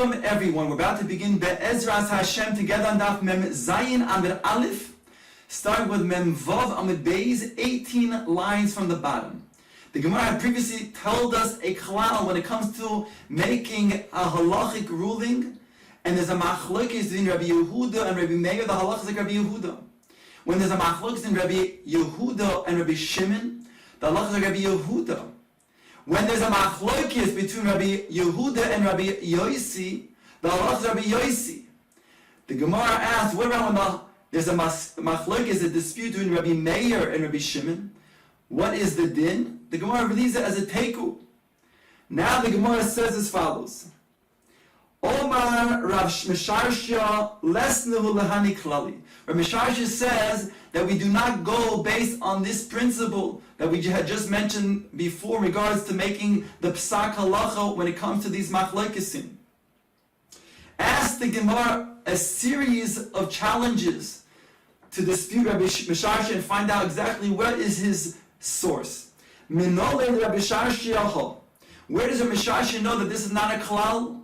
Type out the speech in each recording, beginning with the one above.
Welcome everyone. We're about to begin Be'ezras Hashem together on Daf Mem Zayin Amud Aleph, starting with Mem Vav Amud Beis, 18 lines from the bottom. The Gemara had previously told us a klal when it comes to making a halachic ruling, and there's a machlokes between Rabbi Yehuda and Rabbi Meir. The halach is like Rabbi Yehuda. When there's a machlokes in Rabbi Yehuda and Rabbi Shimon, the halach is like Rabbi Yehuda. When there's a machlokes between Rabbi Yehuda and Rabbi Yosi, the halach is Rabbi Yosi. The Gemara asks, what about when there's a machlokes, a dispute between Rabbi Meir and Rabbi Shimon? What is the din? The Gemara relieves it as a teiku. Now the Gemara says as follows: Omar Rav Misharsha lesnehu lahani klali. Rav Misharsha says that we do not go based on this principle that we had just mentioned before in regards to making the psak halacha when it comes to these machlokesim. Ask the Gemara a series of challenges to dispute Rabbi Misharsha and find out exactly what is his source. Minole Rabbi Misharsha. Where does Rabbi Misharsha know that this is not a klal?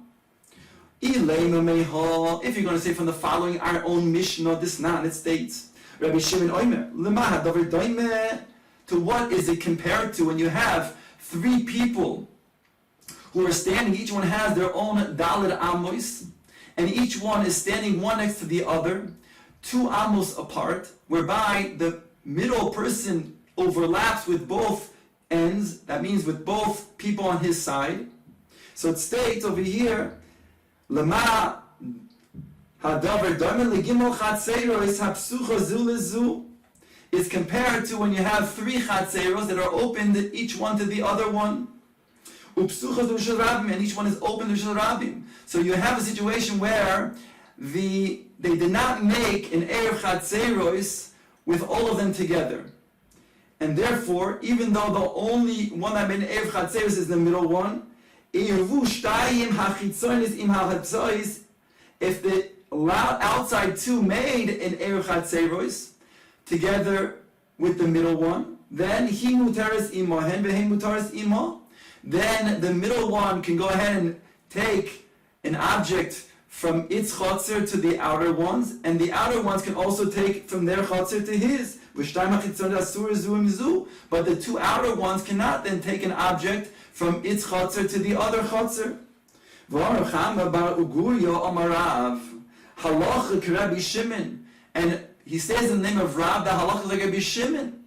If you're going to say from the following our own Mishnah, this not, it states Rabbi Shimon Oimer, Lema Davar Doime. To what is it compared to when you have three people who are standing, each one has their own Daled Amos, and each one is standing one next to the other, 2 amos apart, whereby the middle person overlaps with both ends, that means with both people on his side. So it states over here, Lema Hadavar Doime Legimel Chatzeros Hapsucha Zu Lezu. Is compared to when you have 3 chatzeros that are opened, each one to the other one. And each one is open to Rishon Rabim. So you have a situation where they did not make an Erev chatzeros with all of them together. And therefore, even though the only one that made an Erev chatzeros is the middle one, if the outside 2 made an Erev chatzeros, together with the middle one, then he mutaris imo, hen vehem mutaris imo. Then the middle one can go ahead and take an object from its chotzer to the outer ones, and the outer ones can also take from their chotzer to his. But the 2 outer ones cannot then take an object from its chotzer to the other chotzer. Halacha Rabbi Shimon, and he says in the name of Rab that halacha is like Rabbi Shimon.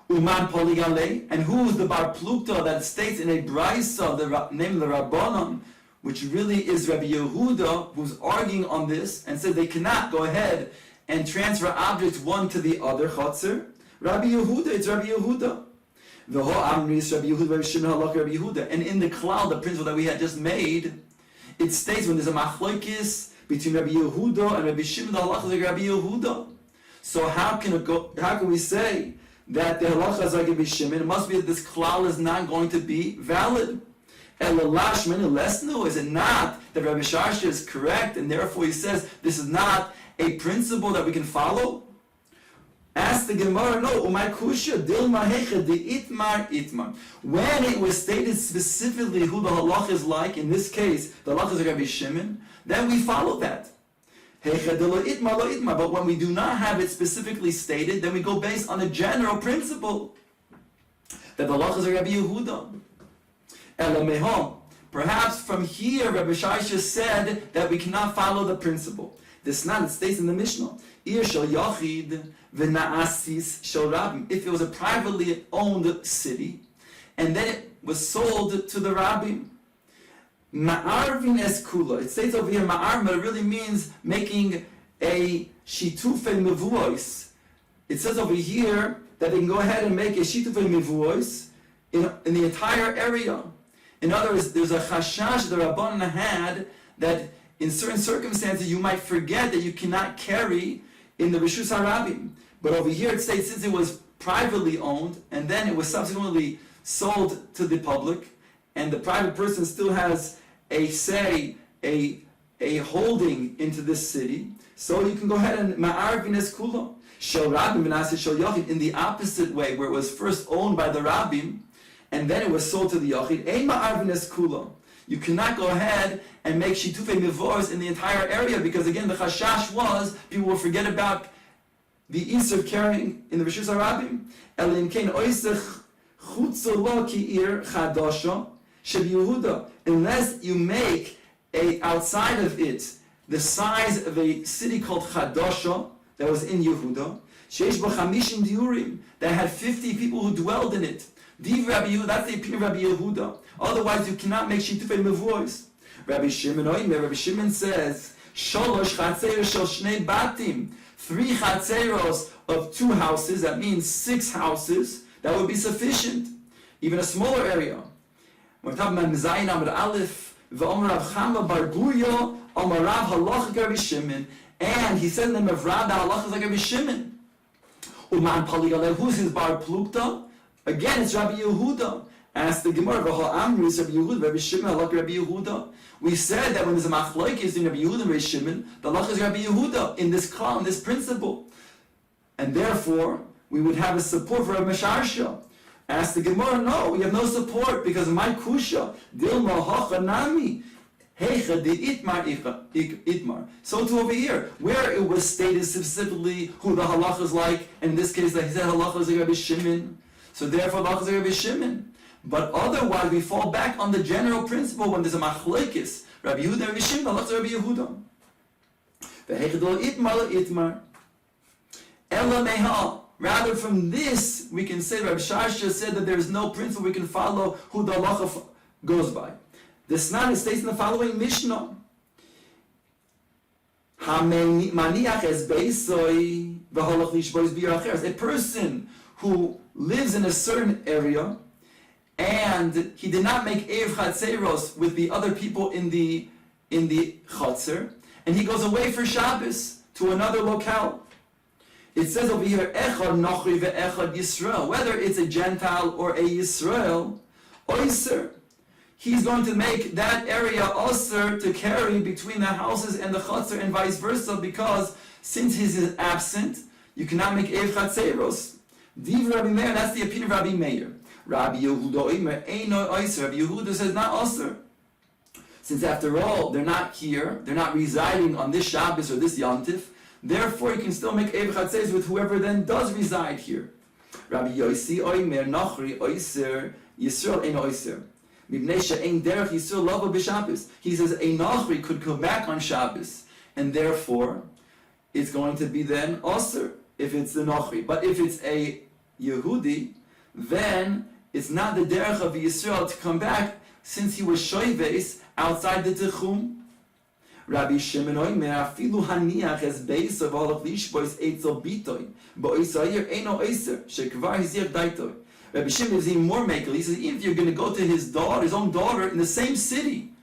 Uman Poligale, and who is the Bar Plukta that states in a brayso the name of the Rabbanon, which really is Rabbi Yehuda, who's arguing on this and says they cannot go ahead and transfer objects one to the other chotzer. Rabbi Yehuda, it's Rabbi Yehuda. The whole Amris Rabbi Yehuda, Rabbi Shimon halacha Rabbi Yehuda, and in the klal, the principle that we had just made, it states when there's a machlokes between Rabbi Yehuda and Rabbi Shimon, the halacha is like Rabbi Yehuda. So how can we say that the halacha is like Rabbi Shimon? It must be that this klal is not going to be valid. Is it not that Rabbi Sharsha is correct, and therefore he says this is not a principle that we can follow? Ask the Gemara, no, umay kusha dil mahecha de itmar itmar. When it was stated specifically who the halacha is like, in this case, the halacha is like Rabbi Shimon, then we follow that. But when we do not have it specifically stated, then we go based on a general principle that the halacha is like Rabbi Yehuda. Elameho. Perhaps from here, Rabbi Sharsha said that we cannot follow the principle. This not, it states in the Mishnah, Ir shel yachid v'na'asis shel rabim. If it was a privately owned city, and then it was sold to the rabbim, ma'arvin es kula. It states over here ma'arvin, but it really means making a shitufei mevuos. It says over here that they can go ahead and make a shitufei mevuos in the entire area. In other words, there's a chashash the Rabbanan had that in certain circumstances you might forget that you cannot carry in the Rishus HaRabim. But over here it states since it was privately owned and then it was subsequently sold to the public, and the private person still has a say, a holding into this city, so you can go ahead and ma'arvin es kula. Shel Rabim v'naseh shel Yachid, in the opposite way, where it was first owned by the Rabbim, and then it was sold to the Yachid, ein ma'arvin es kula. You cannot go ahead and make shitufei mivos in the entire area, because again, the chashash was people will forget about the Isser of carrying in the Rishus HaRabim. Elim kein oisech chutzo lo ki ir chadasha sheb Yehuda. Unless you make outside of it the size of a city called Chadasha that was in Yehuda, sheish bo chamishim diurim, that had 50 people who dwelled in it. Div Rabbi Yehuda, that's the opinion of Rabbi Yehuda. Otherwise, you cannot make shitufei mevois. Rabbi Shimon says, sholosh chatzeros shel shnei batim, 3 chatzeros of 2 houses, that means 6 houses, that would be sufficient. Even a smaller area. We're talking about Zayin Amud Aleph, V'omer Rav Chama Bar Guya, Omer Rav Halach Rabbi Shimon, and he said the name of Rav, the Halach is like Rabbi Shimon. Uman Paligaleh, who's his Bar Plukta? Again, it's Rabbi Yehuda. Ask the Gemara, V'ho Amri is Rabbi Yehuda, Rabbi Shimon, Halach Rabbi Yehuda. We said that when there's a machlokes in Rabbi Yehuda and Rabbi Shimon, the Halach is Rabbi Yehuda in this klal, in this principle. And therefore, we would have a support for Rabbi Sharsha. Ask the Gemara, no, we have no support, because my kusha, dilma hacha nami, heicha di itmar. So too over here, where it was stated specifically who the halacha is like, and in this case, that he said halacha is like Rabbi Shimon, so therefore halacha is like Rabbi Shimon. But otherwise, we fall back on the general principle when there's a machlekes, Rabbi Yehuda and Rabbi Shimon, halacha is Rabbi Yehuda. The heicha di itmar, ela meha. Rather, from this, we can say, Rabbi Sharsha said that there is no principle we can follow who the halacha goes by. The Snan states in the following Mishnah: a person who lives in a certain area and he did not make Erev Chatzeros with the other people in the Chatzer, and he goes away for Shabbos to another locale. It says over here, Echad Nochri ve'Echad Yisrael. Whether it's a Gentile or a Yisrael, Oyser, he's going to make that area Oyser to carry between the houses and the Chatzar and vice versa, because since he is absent, you cannot make Erev Chatzeros. Div Rabbi Meir, that's the opinion of Rabbi Meir. Rabbi Yehuda Omer, Eino Oyser. Rabbi Yehuda says not Oyser. Since after all, they're not here, they're not residing on this Shabbos or this Yom Tif, therefore, you can still make Erev Chatzeros with whoever then does reside here. Rabbi Yossi Oimer Nachri Oiser Yisrael Ein Oiser. Mibnei she'ein derech Yisrael lava b'Shabbos. He says a Nachri could come back on Shabbos, and therefore it's going to be then Oser if it's the Nachri. But if it's a Yehudi, then it's not the derech of Yisrael to come back, since he was shoyves outside the Techum. Rabbi Shimon Oimer afilu haniach es beis of halach lishbois eitzel bitoy bo'isayir eino eiser shekvar hizir daitoy. Rabbi Shimon is even more makel. He says even if you're going to go to his own daughter in the same city,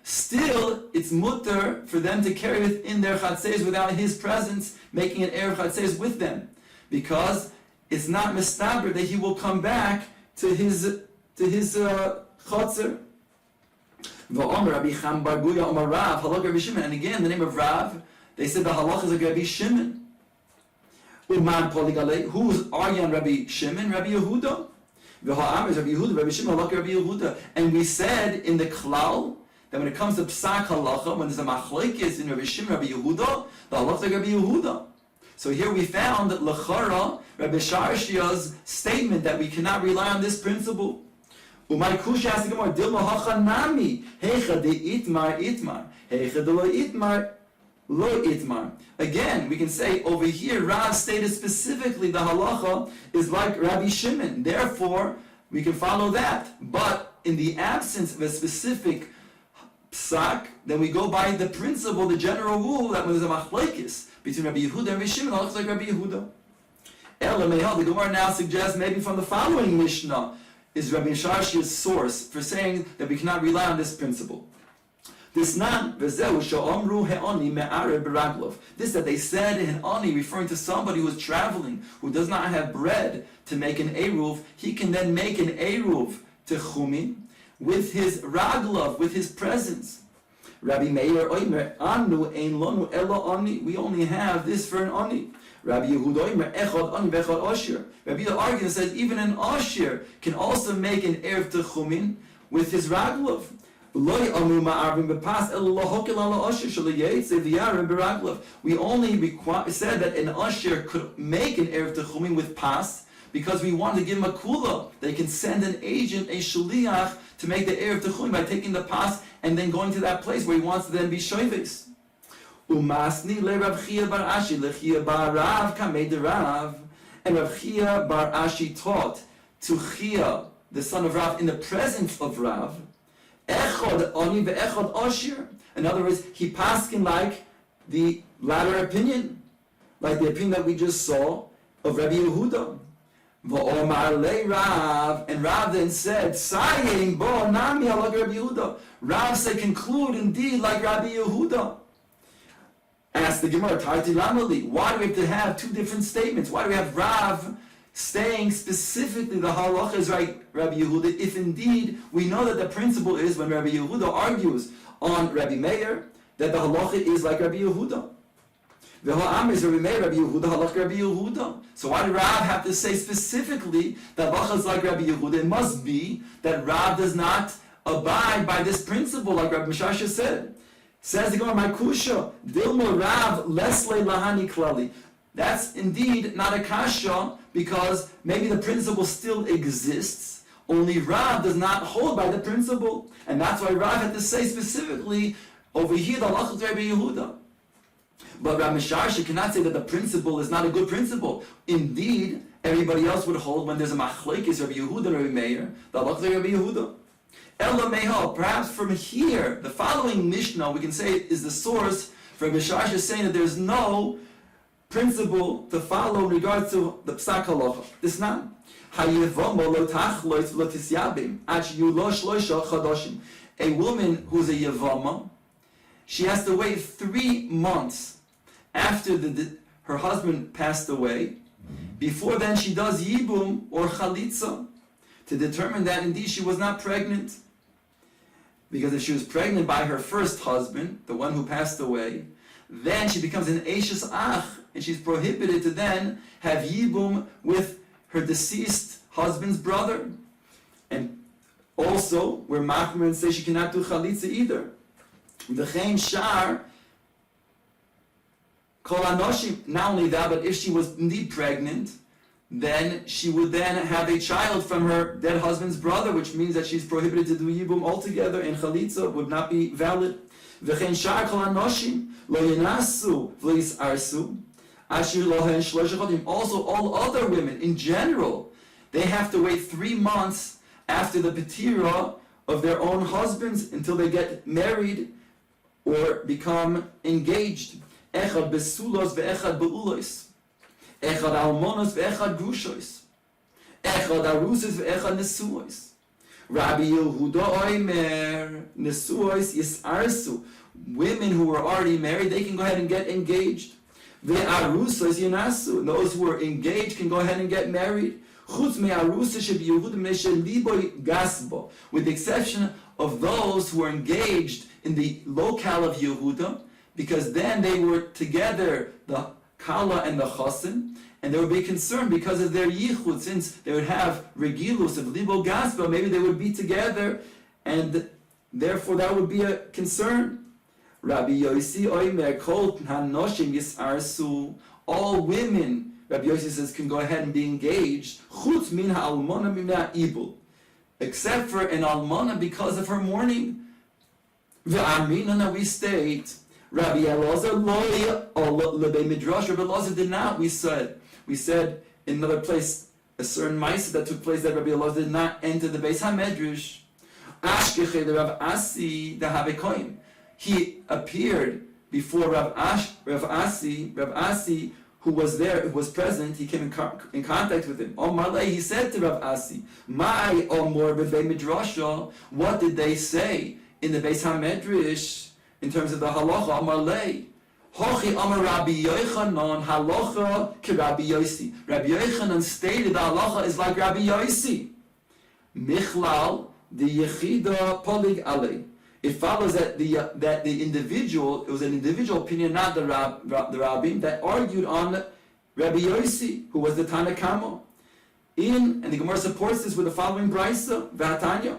still it's mutter for them to carry within their chatzeis without his presence, making an erev chatzeis with them, because it's not mistaber that he will come back to his chatzer. And again, the name of Rav, they said the halach is like Rabbi Shimon. Who's Aryan Rabbi Shimon? Rabbi Yehuda. And we said in the klal that when it comes to psak halacha, when there's a machlekes in Rabbi Shimon, Rabbi Yehuda, the halacha is like Rabbi Yehuda. So here we found that Lachara, Rabbi Sharshia's statement that we cannot rely on this principle. Umay kusha has to go more. Dilma hacha nami heicha de itmar itmar heicha de lo itmar. Again, we can say over here, Rav stated specifically the halacha is like Rabbi Shimon. Therefore, we can follow that. But in the absence of a specific psak, then we go by the principle, the general rule that when there's a machlekes between Rabbi Yehuda and Rabbi Shimon, it looks like Rabbi Yehuda. The Gemara now suggests maybe from the following Mishnah is Rabbi Sharshia's source for saying that we cannot rely on this principle. This that they said He'ani, referring to somebody who is traveling, who does not have bread to make an eruv, he can then make an eruv to chumin with his raglov, with his presence. Rabbi Meir Oimer, Anu ein lonu elo ani, we only have this for an ani. Rabbi Yehuda Oimer, Echad ani v'echad osher. Rabbi Yehuda argues and says even an osher can also make an eruv to chumin with his raglov. We only said that an usher could make an erev techumim with pas because we wanted to give him a kula. They can send an agent, a shaliach, to make the erev techumim by taking the pas and then going to that place where he wants to then be shoyves. Umasni le Rav Chia bar Ashi lechia bar Rav kamei de Rav, and Rav Chia bar Ashi taught to Chia, the son of Rav, in the presence of Rav. Echod oni ve'echod oshir. In other words, he paskin like the latter opinion, like the opinion that we just saw of Rabbi Yehuda. V'omar le Rav, and Rav then said, "Saying bo nami like Rabbi Yehuda." Rav said, "Conclude indeed like Rabbi Yehuda." Ask the Gemara, Tarti Lamali, why do we have to have two different statements? Why do we have Rav saying specifically the halacha is right, Rabbi Yehuda, if indeed we know that the principle is when Rabbi Yehuda argues on Rabbi Meir, that the halacha is like Rabbi Yehuda. The ha'am is Rabbi Meir, Rabbi Yehuda, halacha Rabbi Yehuda. So why did Rav have to say specifically that halacha is like Rabbi Yehuda? It must be that Rav does not abide by this principle, like Rabbi Mishasha said. Says the Gemara, Kusha, Dilmo Rav, Lesle Lahani Klali. That's indeed not a kasha, because maybe the principle still exists, only Rav does not hold by the principle. And that's why Rav had to say specifically, over here, the halacha is Rabbi Yehuda. But Rav Misharsha cannot say that the principle is not a good principle. Indeed, everybody else would hold when there's a machlekes Rabbi Yehuda and Rabbi Meir, the halacha is Rabbi Yehuda. Ella Meho, perhaps from here, the following Mishnah, we can say is the source for Rabbi Misharsha saying that there's no principle to follow in regards to the psak halacha. This not. A woman who's a yavama, she has to wait 3 months after her husband passed away. Before then, she does yibum or chalitza to determine that indeed she was not pregnant. Because if she was pregnant by her first husband, the one who passed away, then she becomes an Eishes Ach, and she's prohibited to then have Yibum with her deceased husband's brother. And also, where Machmer says she cannot do Chalitza either. V'chein Shar, Kol Anoshim, not only that, but if she was indeed pregnant, then she would then have a child from her dead husband's brother, which means that she's prohibited to do Yibum altogether, and Chalitza would not be valid. V'chein Shar Kol Anoshim, Lo Yinasu V'lo Yisarsu, Ashir Lohen Shlosh Chodim. Also, all other women in general, they have to wait 3 months after the petira of their own husbands until they get married or become engaged. Echad besulos ve'echad beulos, echad almonos ve'echad grushois, echad arusis ve'echad nesuos. Rabbi Yehuda Oimer nesuos yisarsu. Women who were already married, they can go ahead and get engaged. Ve'arusos yinasu. Those who are engaged can go ahead and get married. With the exception of those who were engaged in the locale of Yehuda, because then they were together, the Kala and the Chosin, and they would be concerned because of their yichud, since they would have regilus of libo gaspa, maybe they would be together, and therefore that would be a concern. Rabbi Yossi Oimer Kol Hanoshim Yisarsu. All women, Rabbi Yossi says, can go ahead and be engaged. Chutz min ha'almona mimna ibul, except for an almona because of her mourning. Ve'amrina, now we state, Rabbi Elazar lo lebei midrash. Rabbi Elazar did not. We said in another place, a certain ma'aseh that took place, that Rabbi Elazar did not enter the Beis HaMedrash. Ashkeche the Rav Asi the Habekoim. He appeared before Rav Asi, who was there, who was present. He came in contact with him. Omarle, he said to Rav Asi, "My Omor b'vei midrasha." What did they say in the Beis HaMedrash in terms of the halacha? Omarle, Hochi Amar Rabbi Yochanan halacha ke Rabbi Yossi. Rabbi Yochanan stated the halacha is like Rabbi Yossi. Michlal the Yechida Polig Alei. It follows that the individual, it was an individual opinion, not the Rabbim, that argued on Rabbi Yossi, who was the Tana Kamo. And the Gemara supports this with the following brisa, V'hatanya.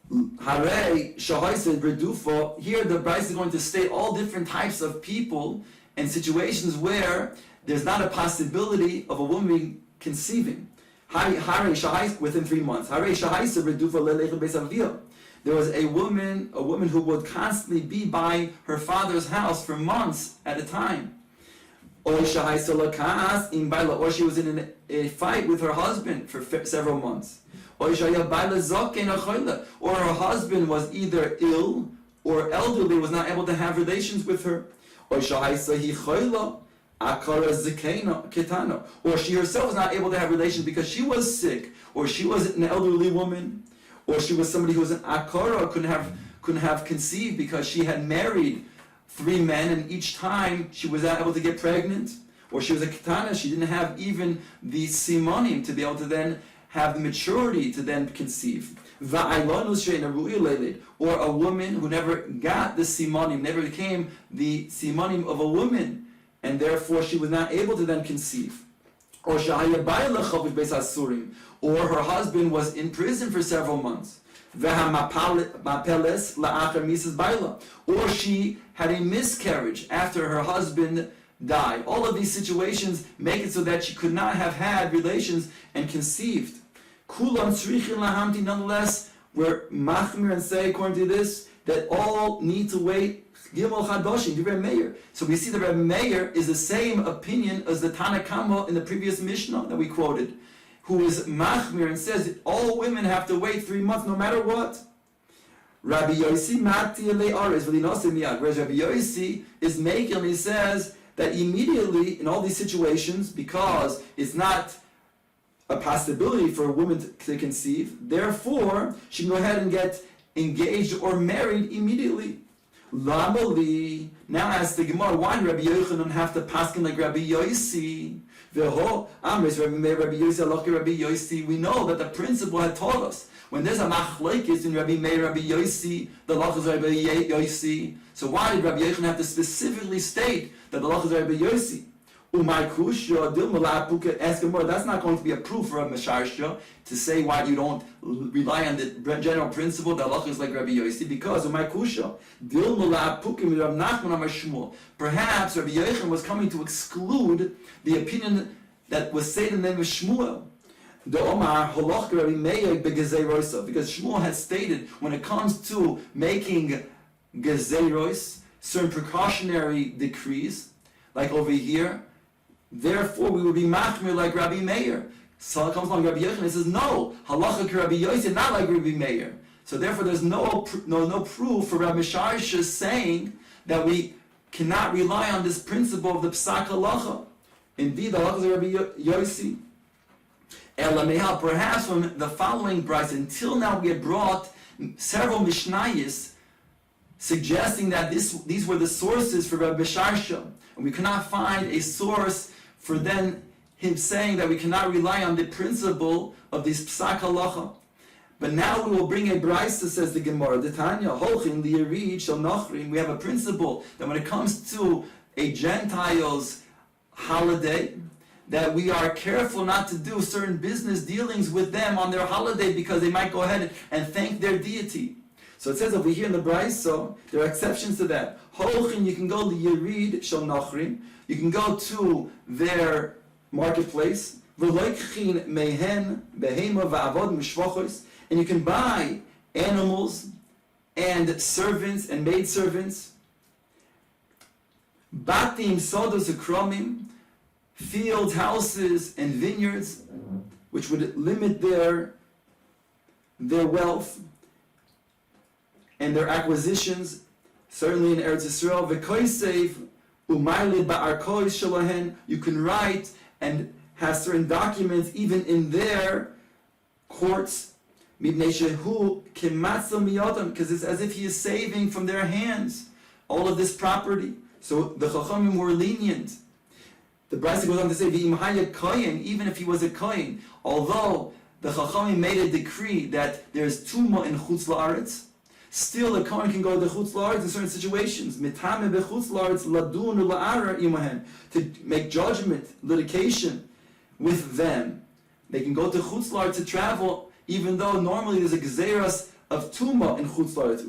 Hare Shahaisa Redufa, here the Bryce is going to state all different types of people and situations where there's not a possibility of a woman conceiving. Hare Shahaisa within 3 months. Hare Shahaisa Redufa Lelecha Besavia. There was a woman who would constantly be by her father's house for months at a time. Or she was in a fight with her husband for several months. Or her husband was either ill or elderly, was not able to have relations with her. Or she herself was not able to have relations because she was sick, or she was an elderly woman, or she was somebody who was an akara, couldn't have conceived because she had married 3 men and each time she was not able to get pregnant. Or she was a ketana, she didn't have even the simonim to be able to then have the maturity to then conceive. Or a woman who never got the simonim, never became the simonim of a woman, and therefore she was not able to then conceive. Or her husband was in prison for several months. Or she had a miscarriage after her husband died. All of these situations make it so that she could not have had relations and conceived. Nonetheless, we're machmir and say, according to this, that all need to wait Gimel Chadoshim, the Rebbe Meir. So we see the Rebbe Meir is the same opinion as the Tana Kama in the previous Mishnah that we quoted, who is machmir and says that all women have to wait 3 months no matter what. Rabbi Yossi Mati Le'aris, whereas Rabbi Yossi is making, he says that immediately in all these situations, because it's not a possibility for a woman to conceive, therefore she can go ahead and get engaged or married immediately. Lamali, now ask the Gemara, why did Rabbi Yochanan have to paskin like Rabbi Yossi? We know that the principle had taught us when there's a machlekes in Rabbi Meir, Rabbi Yossi, the law is Rabbi Yossi. So why did Rabbi Yochanan have to specifically state that the law is Rabbi Yossi? Ask him more. That's not going to be a proof for a Mesharsha to say why you don't rely on the general principle that Allah is like Rabbi Yossi, because perhaps Rabbi Yochanan was coming to exclude the opinion that was stated in the name of Shmuel. Because Shmuel had stated when it comes to making gezeros, certain precautionary decrees, like over here, therefore we would be machmir like Rabbi Meir. So it comes along Rabbi Yochanan and says, no, halacha Rabbi Yossi, not like Rabbi Meir. So therefore there's no proof for Rabbi Sharsha saying that we cannot rely on this principle of the psak halacha. Indeed, the halacha is Rabbi Yossi. Perhaps from the following brayos, until now we had brought several mishnayos suggesting that these were the sources for Rabbi Sharsha, and we cannot find a source for then him saying that we cannot rely on the principle of this psak halacha. But now we will bring a brayso, says the Gemara, Detanya, holchin liyirid shel nachrim. We have a principle that when it comes to a Gentile's holiday, that we are careful not to do certain business dealings with them on their holiday because they might go ahead and thank their deity. So it says over here in the brayso, there are exceptions to that. Holchin, you can go to Yirid Shel Nachrim, you can go to their marketplace, V'loikchin mehen behema va'avod mishvochos, and you can buy animals and servants and maidservants, batim sodos ukromim, fields, houses, and vineyards, which would limit their wealth and their acquisitions, certainly in Eretz Yisrael. V'koisev umaylid ba'arkois shalahen, you can write and have certain documents even in their courts, because it's as if he is saving from their hands all of this property. So the Chachamim were lenient. The Brisa goes on to say, even if he was a kohen, although the Chachamim made a decree that there's tumah in Chutz La'aretz, still a kohen can go to Chutz La'aretz in certain situations, to make judgment, litigation with them. They can go to Chutz La'aretz to travel, even though normally there's a gezeras of Tuma in Chutz La'aretz.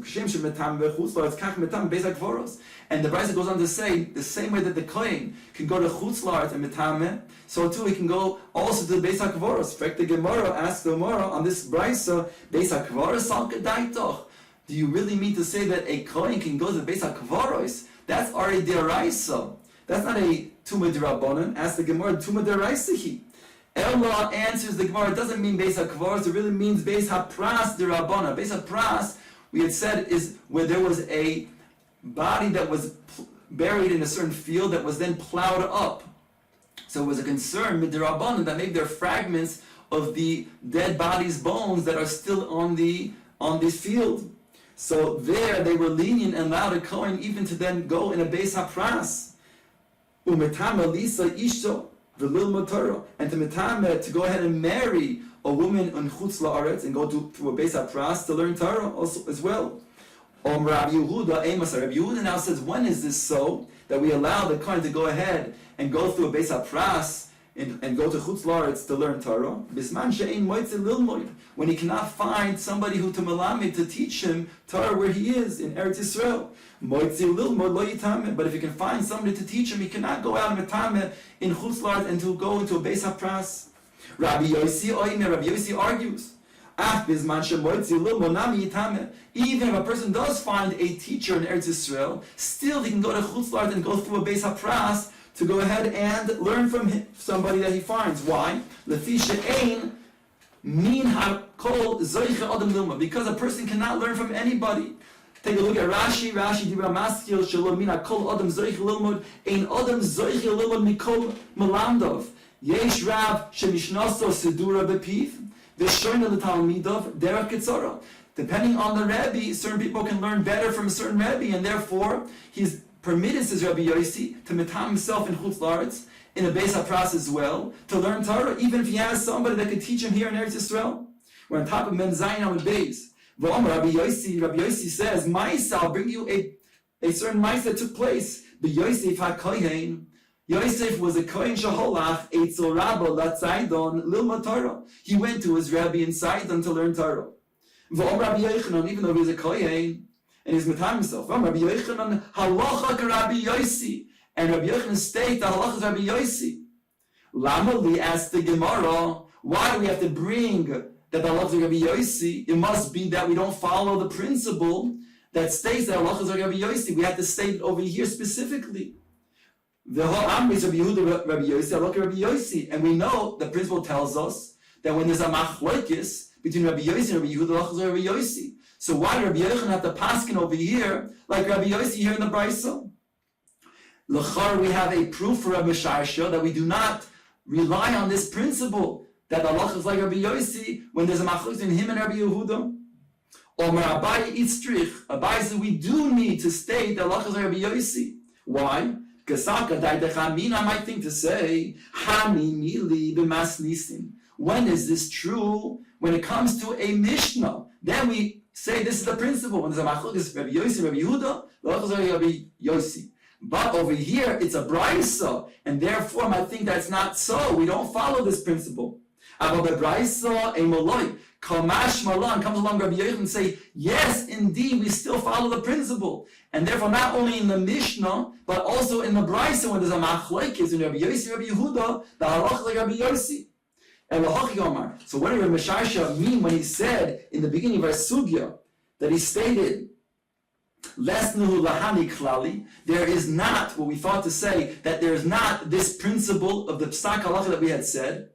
And the Brisa goes on to say, the same way that the Kohen can go to Chutz La'aretz and Metameh, so too he can go also to the Beis HaKvoros. In fact, the Gemara asks the Gemara on this Brisa, Beis HaKvoros al Kedaitoch. Do you really mean to say that a Kohen can go to the Beis HaKvoros? That's already Deraisa. That's not a Tuma D'Rabbanan. Ask the Gemara, Tuma D'Raisahi. Ella answers the Gemara, it doesn't mean Beis HaKvoros, it really means Beis HaPras D'Rabbanan. Beis HaPras, we had said, is where there was a body that was buried in a certain field that was then plowed up. So it was a concern with the Rabbanan that maybe there are fragments of the dead body's bones that are still on this field. So there they were lenient and allowed a Kohen even to then go in a Beis HaPras. Umetama Lisa Ishto V'lil Motorah. And to Metama, to go ahead and marry a woman on Chutz La'aretz and go to a Beis HaPras to learn Torah also as well. Rabbi Yehuda now says, when is this so that we allow the Kohen to go ahead and go through a Beis HaPras and go to Chutz La'aretz to learn Torah? Bisman she'ein moitze lilmoid, when he cannot find somebody who to melamed to teach him Torah where he is in Eretz Yisrael. Moitze lilmoid lo yitameh. But if he can find somebody to teach him, he cannot go out and metameh in Chutz La'aretz and to go into a Beis HaPras. Rabbi Yossi argues, even if a person does find a teacher in Eretz Yisrael, still he can go to Chutz La'aretz and go through a Beis HaPras to go ahead and learn from him, somebody that he finds. Why? Because a person cannot learn from anybody. Take a look at Rashi. Rashi dibra maskil shelo min hakol adam zoich lilmod ein adam zoich lilmod mikol melamdov. Yesh Rav shemishnaso sedura bepiv v'shoyna l'talmidov derech ketzora. Depending on the Rebbe, certain people can learn better from a certain Rebbe, and therefore he's permitted, says Rabbi Yossi, to metam himself in Chutz La'aretz, in a Beis HaPras as well, to learn Torah, even if he has somebody that could teach him here in Eretz Yisrael. We're on top of Mem Zayin Amud Beis. Rabbi Yossi says, Ma'isa, I'll bring you a certain Ma'isa that took place. But Yosef HaKohen, Yosef was a Kohen Shaholach, Eitzel Rabba, Latzaydon, Lilma Torah. He went to his Rabbi in Sidon to learn Torah. Rabbi Yochanan, even though he was a Kohen, and he's metam himself. Rabbi Yochanan, halacha Rabbi Yossi. And Rabbi Yochanan states that halacha is Rabbi Yossi. Lamali asked the Gemara, why do we have to bring that the halacha is Rabbi Yossi? It must be that we don't follow the principle that states that halacha is Rabbi Yossi. We have to state it over here specifically. The whole Amri is Rabbi Yehuda, Rabbi Yossi, halacha Rabbi Yossi. And we know the principle tells us that when there's a machlokes between Rabbi Yossi and Rabbi Yehuda, halacha is Rabbi Yossi. So why did Rabbi Yochanan have to paskin over here like Rabbi Yossi here in the Brisa? L'char, we have a proof for Rabbi Sharsha that we do not rely on this principle that Allah is like Rabbi Yossi when there's a machlokes in him and Rabbi Yehuda. Omer Abaye Itzrich. Abaye says we do need to state that Allah is like Rabbi Yossi. Why? Kasaka daidechamina, I might think to say Hani mili b'mas nisin. When is this true? When it comes to a Mishnah, then we say this is the principle. When there's a machlokes Rabbi Yossi, Rabbi Yehuda, Allah is like Rabbi Yossi. But over here, it's a brisa, and therefore I think that's not so. We don't follow this principle. But the brisa, a moloi, kamash malan, comes along Rabbi Yochanan and say, yes, indeed, we still follow the principle. And therefore, not only in the Mishnah, but also in the brisa, when there's a machlokes in Rabbi Yossi, Rabbi Yehuda, the halacha like Rabbi Yossi. So what did Rabbi Sharsha mean when he said in the beginning of our sugya that he stated, Lesnuhu lahani klali, there is not what we thought to say, that there is not this principle of the psak halacha that we had said.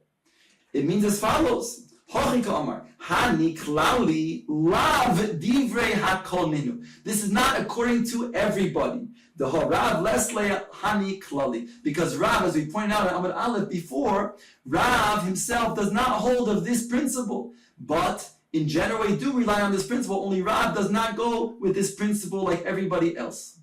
It means as follows: Hochi ka'amar hani klali lav divrei hakol minu. This is not according to everybody. The Rav Lesle hani klali, because Rav, as we pointed out in Amud Aleph before, Rav himself does not hold of this principle, but in general, we do rely on this principle. Only Rav does not go with this principle like everybody else.